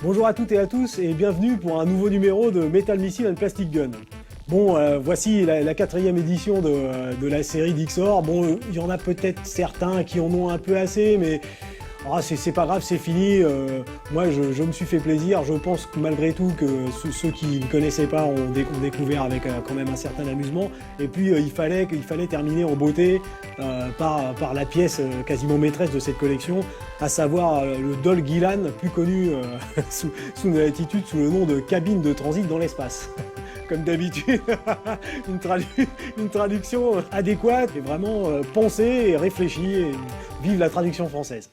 Bonjour à toutes et à tous et bienvenue pour un nouveau numéro de Metal Missile and Plastic Gun. Bon, voici la quatrième édition de la série d'Ixor. Bon, il y en a peut-être certains qui en ont un peu assez, mais c'est pas grave, c'est fini. Moi, je me suis fait plaisir. Je pense que malgré tout que ceux qui ne connaissaient pas ont découvert avec quand même un certain amusement. Et puis, il fallait terminer en beauté par la pièce quasiment maîtresse de cette collection, à savoir le Dol Gillan, plus connu sous nos latitudes sous le nom de cabine de transit dans l'espace. Comme d'habitude, une traduction adéquate et vraiment pensée et réfléchie. Et vive la traduction française.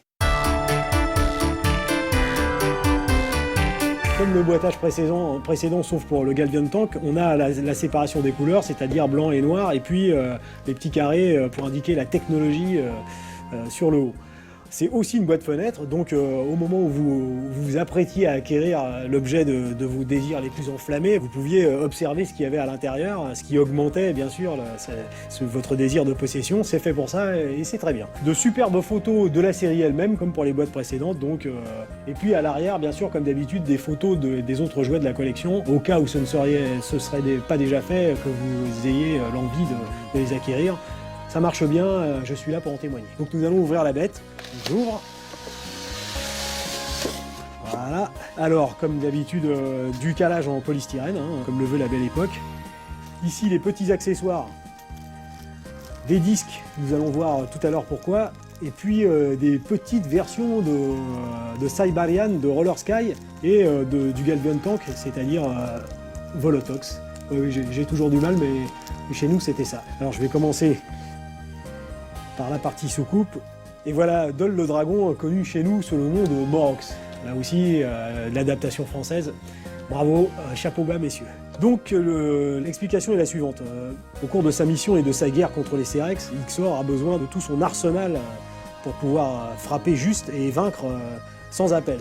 Comme le boîtage précédent, sauf pour le Galvion Tank, on a la séparation des couleurs, c'est-à-dire blanc et noir, et puis les petits carrés pour indiquer la technologie sur le haut. C'est aussi une boîte fenêtre, donc au moment où vous vous apprêtiez à acquérir l'objet de vos désirs les plus enflammés, vous pouviez observer ce qu'il y avait à l'intérieur, ce qui augmentait bien sûr votre désir de possession. C'est fait pour ça et c'est très bien. De superbes photos de la série elle-même, comme pour les boîtes précédentes, donc, et puis à l'arrière, bien sûr, comme d'habitude, des photos des autres jouets de la collection, au cas où ce ne serait pas déjà fait, que vous ayez l'envie de les acquérir. Ça marche bien, je suis là pour en témoigner. Donc nous allons ouvrir la bête. J'ouvre. Voilà. Alors, comme d'habitude, du calage en polystyrène, comme le veut la belle époque. Ici, les petits accessoires. Des disques, nous allons voir tout à l'heure pourquoi. Et puis, des petites versions de Siberian, de Roller Sky et du Galvion Tank, c'est-à-dire Volotox. J'ai toujours du mal, mais chez nous, c'était ça. Alors, je vais commencer par la partie soucoupe. Et voilà, Dol le dragon, connu chez nous sous le nom de Morox. Là aussi, l'adaptation française. Bravo, chapeau bas, messieurs. Donc, l'explication est la suivante. Au cours de sa mission et de sa guerre contre les Cerex, Ixor a besoin de tout son arsenal pour pouvoir frapper juste et vaincre sans appel.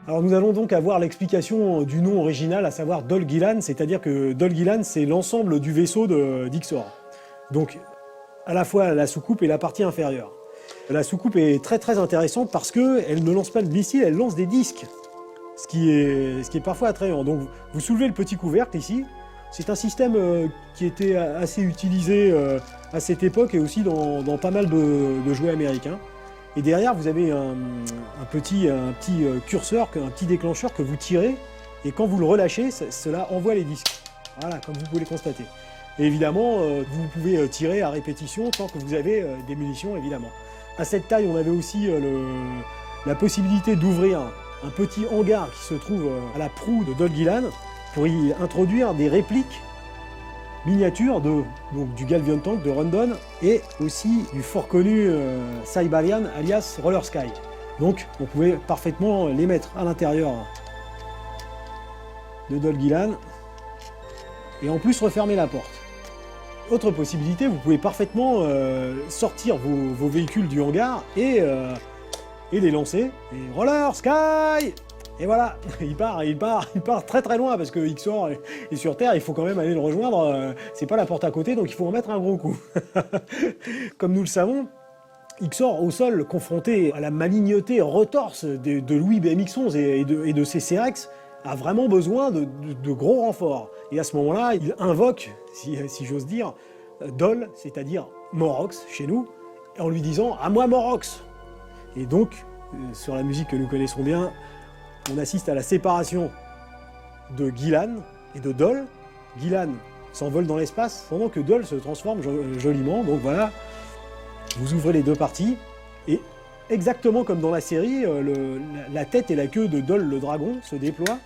Alors nous allons donc avoir l'explication du nom original, à savoir Dol Gillan, c'est-à-dire que Dol Gillan, c'est l'ensemble du vaisseau d'Ixor. Donc à la fois la soucoupe et la partie inférieure. La soucoupe est très très intéressante parce qu'elle ne lance pas de missiles, elle lance des disques, ce qui est parfois attrayant. Donc vous soulevez le petit couvercle ici, c'est un système qui était assez utilisé à cette époque et aussi dans pas mal de jouets américains. Et derrière, vous avez un petit curseur, un petit déclencheur que vous tirez, et quand vous le relâchez, cela envoie les disques. Voilà, comme vous pouvez le constater. Et évidemment, vous pouvez tirer à répétition tant que vous avez des munitions, évidemment. À cette taille, on avait aussi la possibilité d'ouvrir un petit hangar qui se trouve à la proue de Dol Gillan pour y introduire des répliques miniatures du Galvion Tank de Rondon et aussi du fort connu Siberian alias Roller Sky. Donc on pouvait parfaitement les mettre à l'intérieur de Dol Gillan et en plus refermer la porte. Autre possibilité, vous pouvez parfaitement sortir vos véhicules du hangar et les lancer. Et Roller Sky! Et voilà, il part très très loin parce que Ixor est sur Terre, il faut quand même aller le rejoindre, c'est pas la porte à côté, donc il faut en mettre un gros coup. Comme nous le savons, Ixor au sol, confronté à la malignité retorse de Louis BMX-11 et de ses Cerex, a vraiment besoin de gros renforts. Et à ce moment-là, il invoque, si j'ose dire, Dol, c'est-à-dire Morox chez nous, en lui disant « À moi Morox !» Et donc, sur la musique que nous connaissons bien, on assiste à la séparation de Gillan et de Dol. Gillan s'envole dans l'espace pendant que Dol se transforme joliment. Donc voilà, vous ouvrez les deux parties et exactement comme dans la série, la tête et la queue de Dol le dragon se déploient.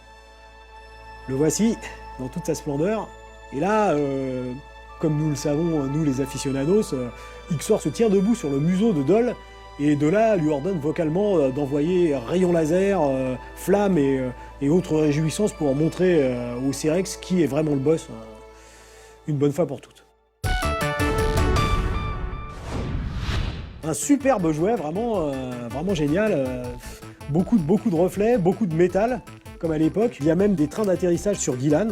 Le voici dans toute sa splendeur. Et là, comme nous le savons, nous les aficionados, Ixor se tient debout sur le museau de Dol. Et de là, lui ordonne vocalement d'envoyer rayons laser, flammes et autres réjouissances pour montrer aux Cerex qui est vraiment le boss, une bonne fois pour toutes. Un superbe jouet, vraiment génial, beaucoup de reflets, beaucoup de métal, comme à l'époque. Il y a même des trains d'atterrissage sur Gillan,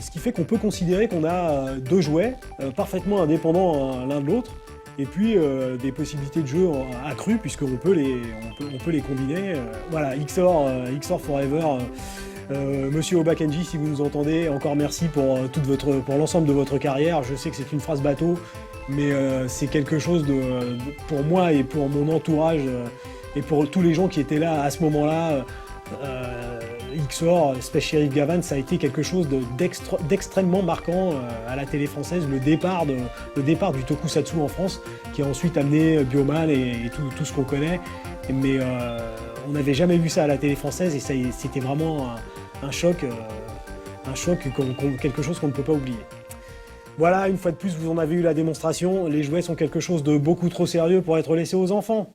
ce qui fait qu'on peut considérer qu'on a deux jouets parfaitement indépendants l'un de l'autre, et puis des possibilités de jeu accrues, puisqu'on peut les combiner. Voilà, XOR Forever. Monsieur Obakenji, si vous nous entendez, encore merci pour l'ensemble de votre carrière. Je sais que c'est une phrase bateau, mais c'est quelque chose pour moi et pour mon entourage et pour tous les gens qui étaient là à ce moment-là. XOR, Space Sheriff Gavan, ça a été quelque chose d'extrêmement marquant à la télé française, le départ du tokusatsu en France, qui a ensuite amené Bioman et tout ce qu'on connaît. Mais on n'avait jamais vu ça à la télé française, et c'était vraiment un choc, quelque chose qu'on ne peut pas oublier. Voilà, une fois de plus, vous en avez eu la démonstration, les jouets sont quelque chose de beaucoup trop sérieux pour être laissés aux enfants.